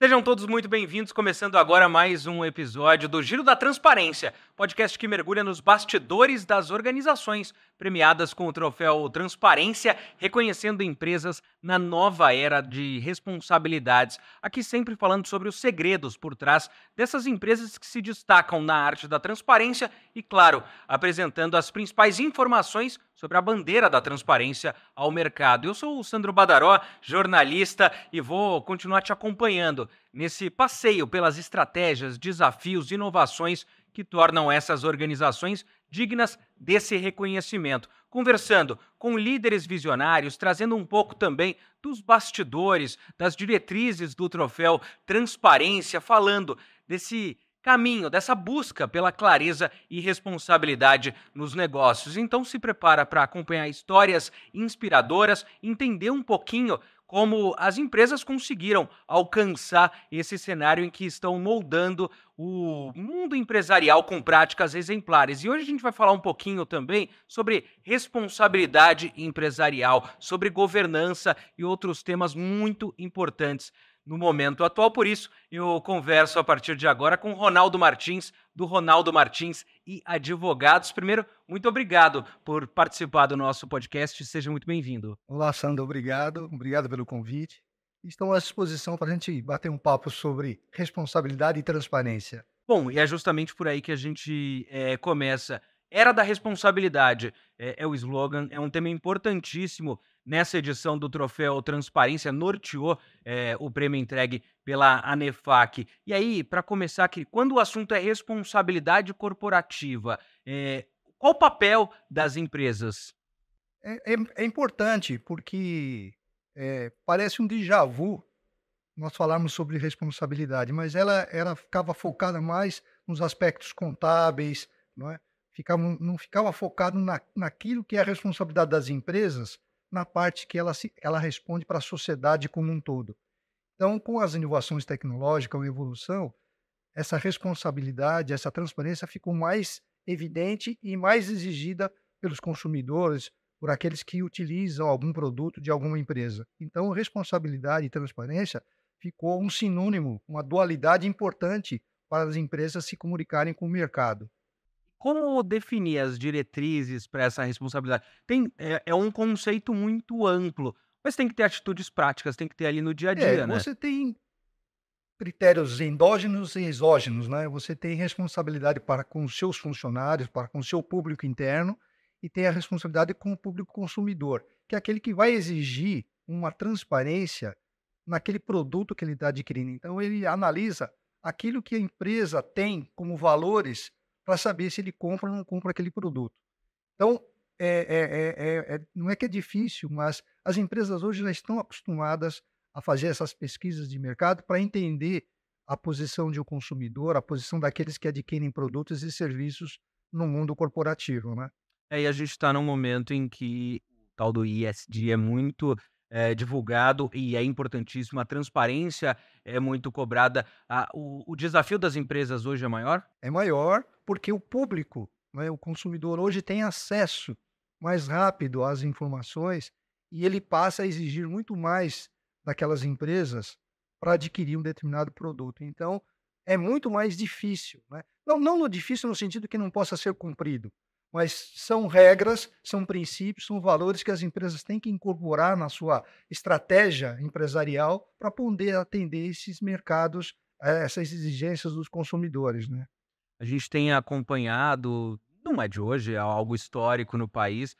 Sejam todos muito bem-vindos, começando agora mais um episódio do Giro da Transparência, podcast que mergulha nos bastidores das organizações premiadas com o troféu Transparência, reconhecendo empresas na nova era de responsabilidades. Aqui sempre falando sobre os segredos por trás dessas empresas que se destacam na arte da transparência e, claro, apresentando as principais informações sobre a bandeira da transparência ao mercado. Eu sou o Sandro Badaró, jornalista, e vou continuar te acompanhando nesse passeio pelas estratégias, desafios e inovações que tornam essas organizações dignas desse reconhecimento. Conversando com líderes visionários, trazendo um pouco também dos bastidores, das diretrizes do troféu Transparência, falando desse caminho, dessa busca pela clareza e responsabilidade nos negócios. Então se prepara para acompanhar histórias inspiradoras, entender um pouquinho como as empresas conseguiram alcançar esse cenário em que estão moldando o mundo empresarial com práticas exemplares. E hoje a gente vai falar um pouquinho também sobre responsabilidade empresarial, sobre governança e outros temas muito importantes no momento atual. Por isso, eu converso a partir de agora com Ronaldo Martins, do Ronaldo Martins e Advogados. Primeiro, muito obrigado por participar do nosso podcast. Seja muito bem-vindo. Olá, Sandro, obrigado. Obrigado pelo convite. Estão à disposição para a gente bater um papo sobre responsabilidade e transparência. Bom, e é justamente por aí que a gente começa. Era da responsabilidade é o slogan, é um tema importantíssimo nessa edição do Troféu Transparência, norteou o prêmio entregue pela ANEFAC. E aí, para começar aqui, quando o assunto é responsabilidade corporativa, qual o papel das empresas? É importante porque parece um déjà vu nós falarmos sobre responsabilidade, mas ela ficava focada mais nos aspectos contábeis, não é? Não ficava focado naquilo que é a responsabilidade das empresas, na parte que ela responde para a sociedade como um todo. Então, com as inovações tecnológicas, a evolução, essa responsabilidade, essa transparência ficou mais evidente e mais exigida pelos consumidores, por aqueles que utilizam algum produto de alguma empresa. Então, responsabilidade e transparência ficou um sinônimo, uma dualidade importante para as empresas se comunicarem com o mercado. Como definir as diretrizes para essa responsabilidade? É um conceito muito amplo, mas tem que ter atitudes práticas, tem que ter ali no dia a dia, né? Você tem critérios endógenos e exógenos, né? Você tem responsabilidade para com os seus funcionários, para com o seu público interno, e tem a responsabilidade com o público consumidor, que é aquele que vai exigir uma transparência naquele produto que ele está adquirindo. Então, ele analisa aquilo que a empresa tem como valores para saber se ele compra ou não compra aquele produto. Então, não é que é difícil, mas as empresas hoje já estão acostumadas a fazer essas pesquisas de mercado para entender a posição de um consumidor, a posição daqueles que adquirem produtos e serviços no mundo corporativo, né? E a gente está num momento em que o tal do ESG é muito divulgado e é importantíssimo, a transparência é muito cobrada. O desafio das empresas hoje é maior? É maior porque o público, né, o consumidor hoje tem acesso mais rápido às informações e ele passa a exigir muito mais daquelas empresas para adquirir um determinado produto. Então, é muito mais difícil, né? Não no difícil no sentido que não possa ser cumprido, mas são regras, são princípios, são valores que as empresas têm que incorporar na sua estratégia empresarial para poder atender esses mercados, essas exigências dos consumidores, né? A gente tem acompanhado, não é de hoje, é algo histórico no país,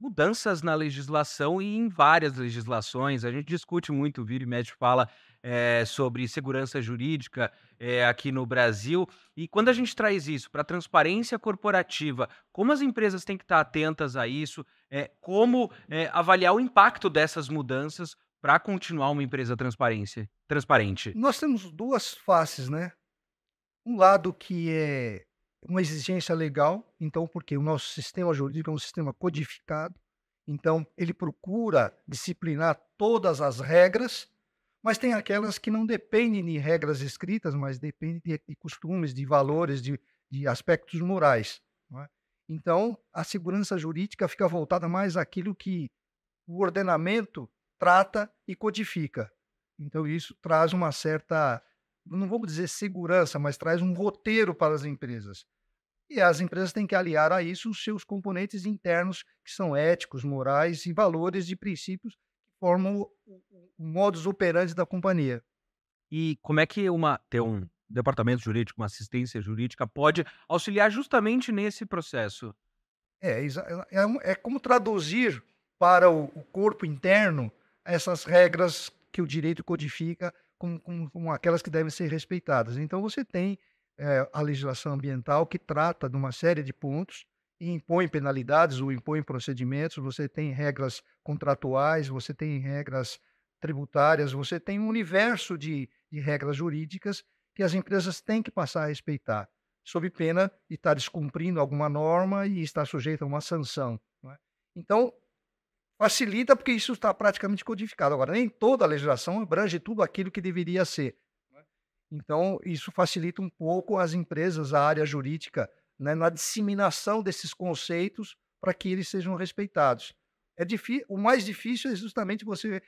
mudanças na legislação e em várias legislações. A gente discute muito, vira e mexe fala sobre segurança jurídica aqui no Brasil. E quando a gente traz isso para a transparência corporativa, como as empresas têm que estar atentas a isso, como avaliar o impacto dessas mudanças para continuar uma empresa transparente? Nós temos duas faces, né? Um lado que é uma exigência legal, então, porque o nosso sistema jurídico é um sistema codificado, então ele procura disciplinar todas as regras, mas tem aquelas que não dependem de regras escritas, mas dependem de costumes, de valores, de aspectos morais, não é? Então, a segurança jurídica fica voltada mais àquilo que o ordenamento trata e codifica. Então, isso traz uma certa, não vamos dizer segurança, mas traz um roteiro para as empresas. E as empresas têm que aliar a isso os seus componentes internos, que são éticos, morais e valores e princípios que formam o modus operandi da companhia. E como é que ter um departamento jurídico, uma assistência jurídica pode auxiliar justamente nesse processo? É como traduzir para o corpo interno essas regras que o direito codifica como aquelas que devem ser respeitadas. Então você tem, a legislação ambiental que trata de uma série de pontos e impõe penalidades ou impõe procedimentos, você tem regras contratuais, você tem regras tributárias, você tem um universo de regras jurídicas que as empresas têm que passar a respeitar sob pena de estar descumprindo alguma norma e estar sujeito a uma sanção, não é. Então, facilita porque isso está praticamente codificado. Agora, nem toda a legislação abrange tudo aquilo que deveria ser, não é. Então, isso facilita um pouco as empresas, a área jurídica, né, na disseminação desses conceitos para que eles sejam respeitados. O mais difícil é justamente você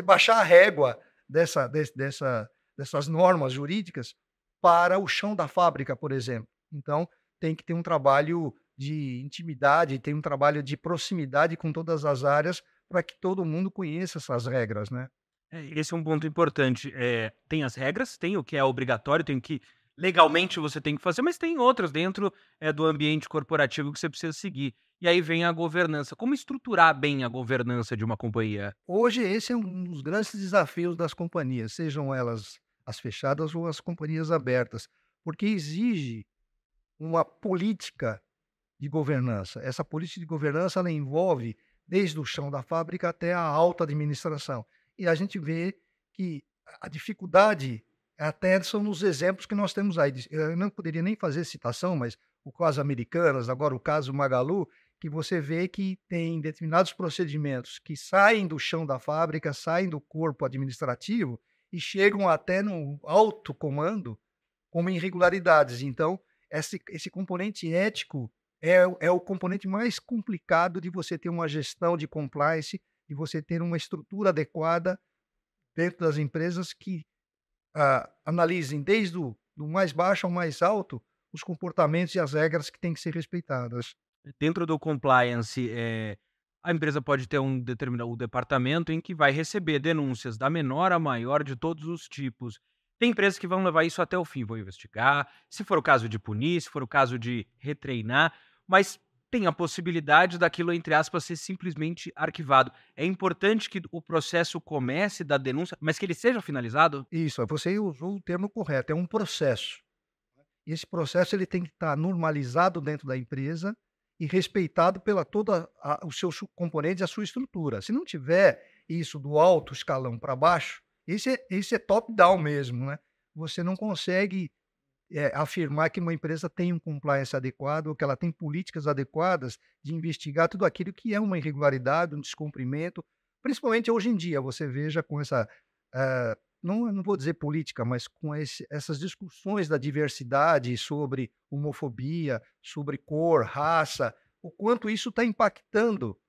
baixar a régua dessas normas jurídicas para o chão da fábrica, por exemplo. Então, tem que ter um trabalho de intimidade, tem um trabalho de proximidade com todas as áreas para que todo mundo conheça essas regras, né. Esse é um ponto importante. Tem as regras, tem o que é obrigatório, tem o que legalmente você tem que fazer, mas tem outras dentro, do ambiente corporativo que você precisa seguir. E aí vem a governança. Como estruturar bem a governança de uma companhia? Hoje esse é um dos grandes desafios das companhias, sejam elas as fechadas ou as companhias abertas, porque exige uma política de governança. Essa política de governança ela envolve desde o chão da fábrica até a alta administração. E a gente vê que a dificuldade até são nos exemplos que nós temos aí. Eu não poderia nem fazer citação, mas o caso Americanas, agora o caso Magalu, que você vê que tem determinados procedimentos que saem do chão da fábrica, saem do corpo administrativo e chegam até no alto comando como irregularidades. Então, esse componente ético é o componente mais complicado de você ter uma gestão de compliance, de você ter uma estrutura adequada dentro das empresas que analisem desde o do mais baixo ao mais alto os comportamentos e as regras que têm que ser respeitadas. Dentro do compliance, a empresa pode ter um departamento em que vai receber denúncias da menor a maior de todos os tipos. Tem empresas que vão levar isso até o fim, vão investigar, se for o caso de punir, se for o caso de retreinar, mas tem a possibilidade daquilo, entre aspas, ser simplesmente arquivado. É importante que o processo comece da denúncia, mas que ele seja finalizado? Isso, você usou o termo correto, é um processo. E esse processo ele tem que estar normalizado dentro da empresa e respeitado pela toda os seus componentes, a sua estrutura. Se não tiver isso do alto escalão para baixo, esse é top-down mesmo, né? Você não consegue afirmar que uma empresa tem um compliance adequado ou que ela tem políticas adequadas de investigar tudo aquilo que é uma irregularidade, um descumprimento, principalmente hoje em dia, você veja com essa, não vou dizer política, mas com essas discussões da diversidade sobre homofobia, sobre cor, raça, o quanto isso está impactando,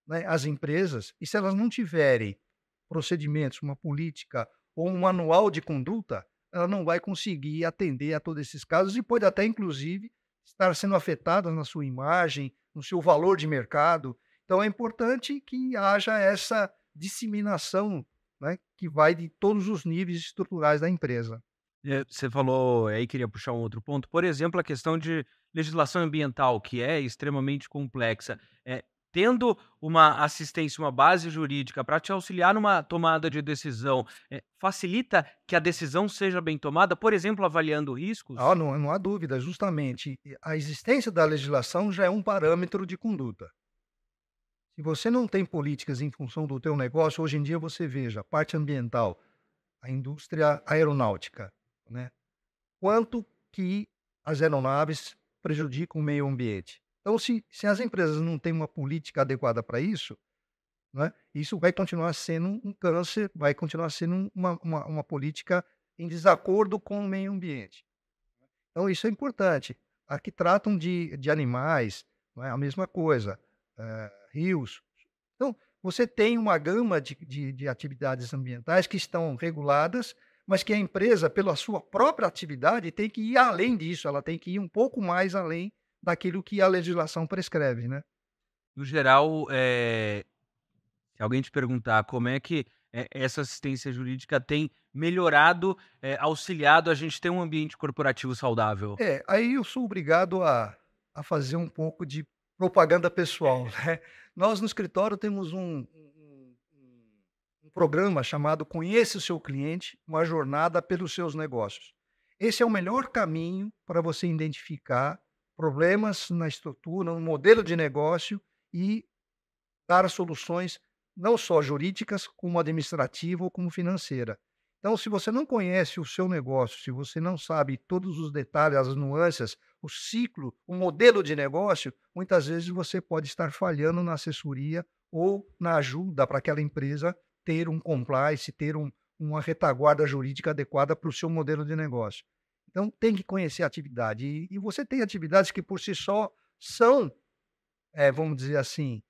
né, as empresas, e se elas não tiverem procedimentos, uma política ou um manual de conduta, ela não vai conseguir atender a todos esses casos e pode até, inclusive, estar sendo afetada na sua imagem, no seu valor de mercado. Então é importante que haja essa disseminação, né, que vai de todos os níveis estruturais da empresa. Você falou aí, queria puxar um outro ponto, por exemplo, a questão de legislação ambiental, que é extremamente complexa. Tendo uma assistência, uma base jurídica para te auxiliar numa tomada de decisão, facilita que a decisão seja bem tomada, por exemplo, avaliando riscos? Não há dúvida, justamente, a existência da legislação já é um parâmetro de conduta. Se você não tem políticas em função do teu negócio, hoje em dia você veja, a parte ambiental, a indústria aeronáutica, né? Quanto que as aeronaves prejudicam o meio ambiente. Então, se as empresas não têm uma política adequada para isso, né, isso vai continuar sendo um câncer, vai continuar sendo uma política em desacordo com o meio ambiente. Então, isso é importante. Aqui tratam de animais, não é a mesma coisa, rios. Então, você tem uma gama de atividades ambientais que estão reguladas, mas que a empresa, pela sua própria atividade, tem que ir além disso, ela tem que ir um pouco mais além daquilo que a legislação prescreve, né. No geral, se alguém te perguntar como é que, essa assistência jurídica tem melhorado, auxiliado a gente ter um ambiente corporativo saudável? Aí eu sou obrigado a fazer um pouco de propaganda pessoal, né. Nós no escritório temos um programa chamado Conheça o Seu Cliente, uma jornada pelos seus negócios. Esse é o melhor caminho para você identificar problemas na estrutura, no modelo de negócio e dar soluções não só jurídicas, como administrativa ou como financeira. Então, se você não conhece o seu negócio, se você não sabe todos os detalhes, as nuances, o ciclo, o modelo de negócio, muitas vezes você pode estar falhando na assessoria ou na ajuda para aquela empresa ter um compliance, ter uma retaguarda jurídica adequada para o seu modelo de negócio. Então, tem que conhecer a atividade. E você tem atividades que, por si só, são, vamos dizer assim,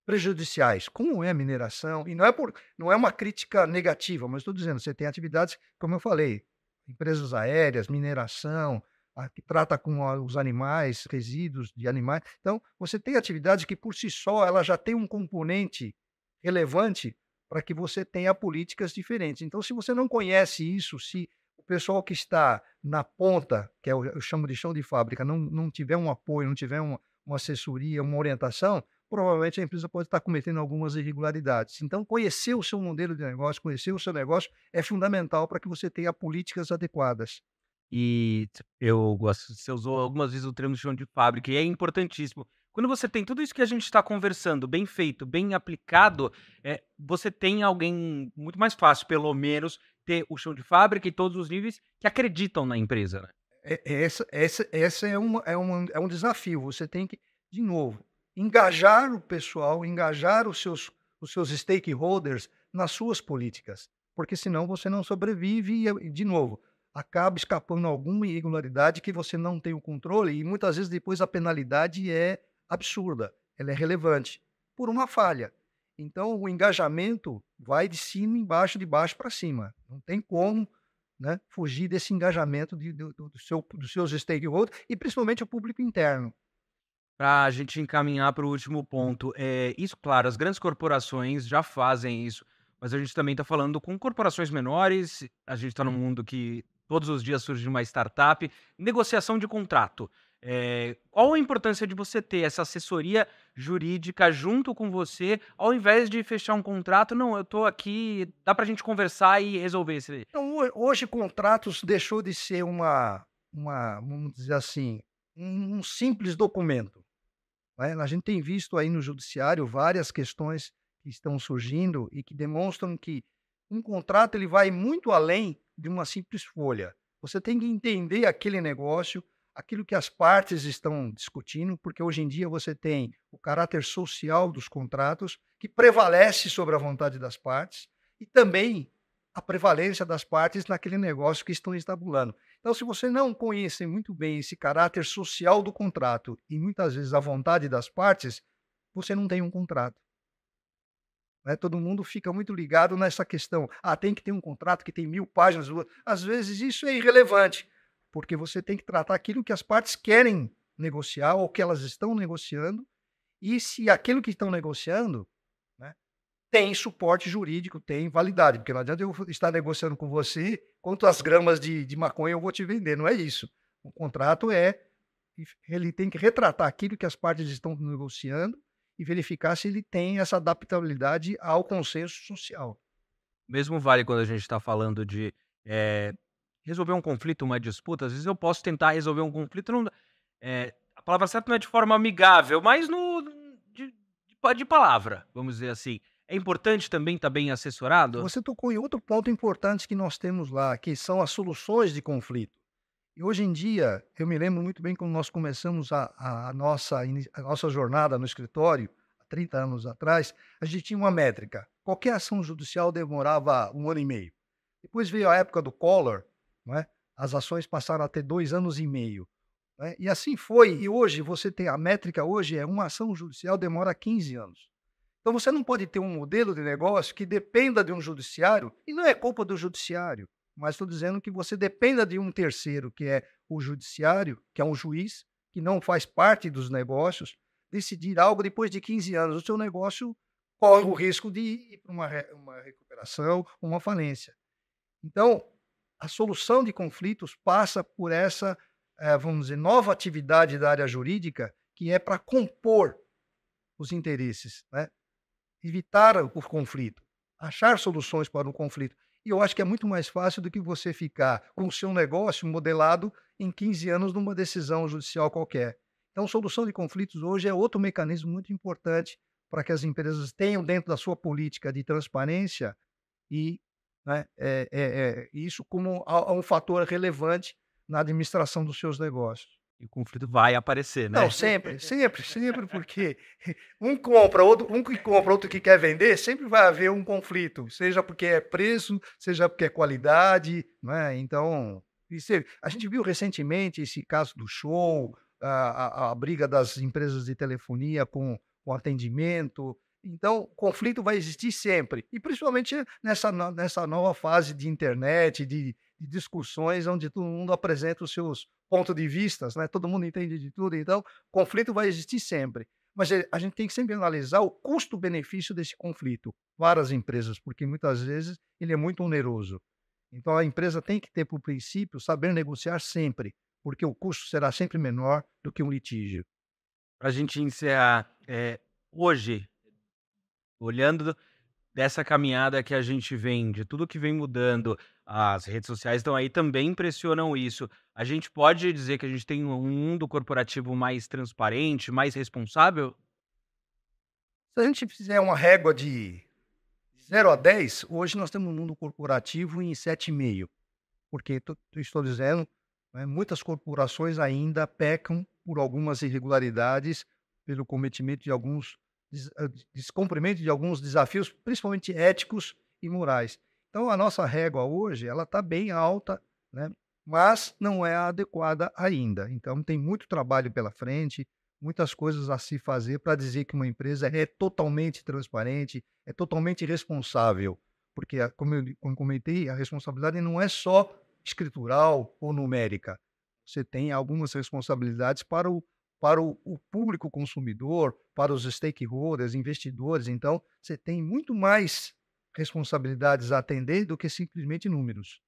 prejudiciais, como é a mineração, e não é uma crítica negativa, mas estou dizendo, você tem atividades, como eu falei, empresas aéreas, mineração, a que trata com os animais, resíduos de animais. Então, você tem atividades que por si só ela já tem um componente relevante para que você tenha políticas diferentes. Então, se você não conhece isso, se o pessoal que está na ponta, que é eu chamo de chão de fábrica, não tiver um apoio, não tiver uma assessoria, uma orientação, provavelmente a empresa pode estar cometendo algumas irregularidades. Então, conhecer o seu modelo de negócio, conhecer o seu negócio é fundamental para que você tenha políticas adequadas. E eu gosto você usou algumas vezes o termo chão de fábrica, e é importantíssimo. Quando você tem tudo isso que a gente está conversando bem feito, bem aplicado, você tem alguém muito mais fácil, pelo menos, ter o chão de fábrica e todos os níveis que acreditam na empresa, né. Essa é um desafio. Você tem que, de novo, engajar o pessoal, engajar os seus stakeholders nas suas políticas, porque senão você não sobrevive e, de novo, acaba escapando alguma irregularidade que você não tem o controle e muitas vezes depois a penalidade é absurda, ela é relevante, por uma falha. Então o engajamento vai de cima embaixo, de baixo para cima. Não tem como, né, fugir desse engajamento dos seus stakeholders e principalmente o público interno. Para a gente encaminhar para o último ponto, isso, claro, as grandes corporações já fazem isso, mas a gente também está falando com corporações menores, a gente está num mundo que todos os dias surge uma startup, negociação de contrato. Qual a importância de você ter essa assessoria jurídica junto com você, ao invés de fechar um contrato? Não, eu estou aqui, dá para a gente conversar e resolver esse. Então hoje contratos deixou de ser vamos dizer assim, um simples documento, né. A gente tem visto aí no judiciário várias questões que estão surgindo e que demonstram que um contrato ele vai muito além de uma simples folha. Você tem que entender aquele negócio, aquilo que as partes estão discutindo, porque hoje em dia você tem o caráter social dos contratos que prevalece sobre a vontade das partes e também a prevalência das partes naquele negócio que estão estabulando. Então, se você não conhece muito bem esse caráter social do contrato e muitas vezes a vontade das partes, você não tem um contrato, né. Todo mundo fica muito ligado nessa questão: "Ah, tem que ter um contrato que tem 1000 páginas", às vezes isso é irrelevante, porque você tem que tratar aquilo que as partes querem negociar ou que elas estão negociando, e se aquilo que estão negociando, né, tem suporte jurídico, tem validade, porque não adianta eu estar negociando com você quantas gramas de maconha eu vou te vender, não é isso. O contrato ele tem que retratar aquilo que as partes estão negociando e verificar se ele tem essa adaptabilidade ao consenso social. Mesmo vale quando a gente está falando de, resolver um conflito, uma disputa, às vezes eu posso tentar resolver um conflito não a palavra certa não é de forma amigável, mas no de palavra, vamos dizer assim. É importante também estar bem assessorado? Você tocou em outro ponto importante que nós temos lá, que são as soluções de conflito. E hoje em dia, eu me lembro muito bem quando nós começamos a nossa jornada no escritório, há 30 anos atrás, a gente tinha uma métrica. Qualquer ação judicial demorava 1 ano e meio. Depois veio a época do Collor, não é? As ações passaram a ter 2 anos e meio. né? E assim foi. E hoje você tem a métrica hoje é uma ação judicial demora 15 anos. Então você não pode ter um modelo de negócio que dependa de um judiciário, e não é culpa do judiciário, mas estou dizendo que você dependa de um terceiro, que é o judiciário, que é um juiz, que não faz parte dos negócios, decidir algo depois de 15 anos. O seu negócio corre o risco de ir para uma recuperação, uma falência. Então, a solução de conflitos passa por essa, vamos dizer, nova atividade da área jurídica, que é para compor os interesses, né? Evitar o conflito, achar soluções para o conflito. E eu acho que é muito mais fácil do que você ficar com o seu negócio modelado em 15 anos numa decisão judicial qualquer. Então, solução de conflitos hoje é outro mecanismo muito importante para que as empresas tenham dentro da sua política de transparência e, né, isso como um fator relevante na administração dos seus negócios. E o conflito vai aparecer, né? Não, sempre, sempre, sempre, porque um compra, um que compra, outro que quer vender, sempre vai haver um conflito, seja porque é preço, seja porque é qualidade, né? Então, a gente viu recentemente esse caso do show, a briga das empresas de telefonia com o atendimento. Então, conflito vai existir sempre, e principalmente nessa nova fase de internet, de discussões onde todo mundo apresenta os seus pontos de vista, né? Todo mundo entende de tudo, então conflito vai existir sempre. Mas a gente tem que sempre analisar o custo-benefício desse conflito para as empresas, porque muitas vezes ele é muito oneroso. Então a empresa tem que ter, por princípio, saber negociar sempre, porque o custo será sempre menor do que um litígio. Para a gente encerrar, hoje, olhando dessa caminhada que a gente vem, de tudo que vem mudando, as redes sociais estão aí, também impressionam isso. A gente pode dizer que a gente tem um mundo corporativo mais transparente, mais responsável? Se a gente fizer uma régua de 0 a 10, hoje nós temos um mundo corporativo em 7,5, porque estou dizendo, né, muitas corporações ainda pecam por algumas irregularidades, pelo cometimento de alguns descumprimento de alguns desafios, principalmente éticos e morais. Então a nossa régua hoje, ela está bem alta, né, mas não é adequada ainda. Então tem muito trabalho pela frente, muitas coisas a se fazer para dizer que uma empresa é totalmente transparente, é totalmente responsável, porque, como comentei, a responsabilidade não é só escritural ou numérica. Você tem algumas responsabilidades para o público consumidor, para os stakeholders, investidores. Então, você tem muito mais responsabilidades a atender do que simplesmente números.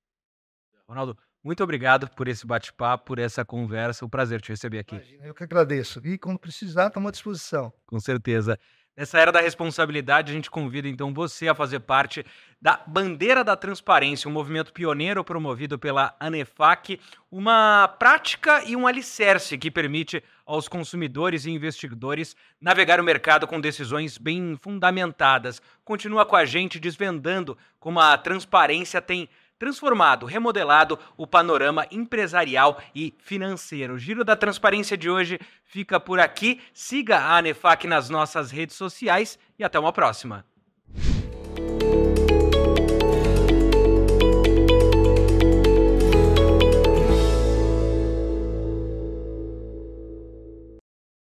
Ronaldo, muito obrigado por esse bate-papo, por essa conversa. Um prazer te receber aqui. Imagina, eu que agradeço. E quando precisar, estamos à disposição. Com certeza. Nessa era da responsabilidade, a gente convida então você a fazer parte da Bandeira da Transparência, um movimento pioneiro promovido pela ANEFAC, uma prática e um alicerce que permite aos consumidores e investidores navegar o mercado com decisões bem fundamentadas. Continua com a gente desvendando como a transparência tem transformado, remodelado o panorama empresarial e financeiro. O Giro da Transparência de hoje fica por aqui. Siga a ANEFAC nas nossas redes sociais e até uma próxima.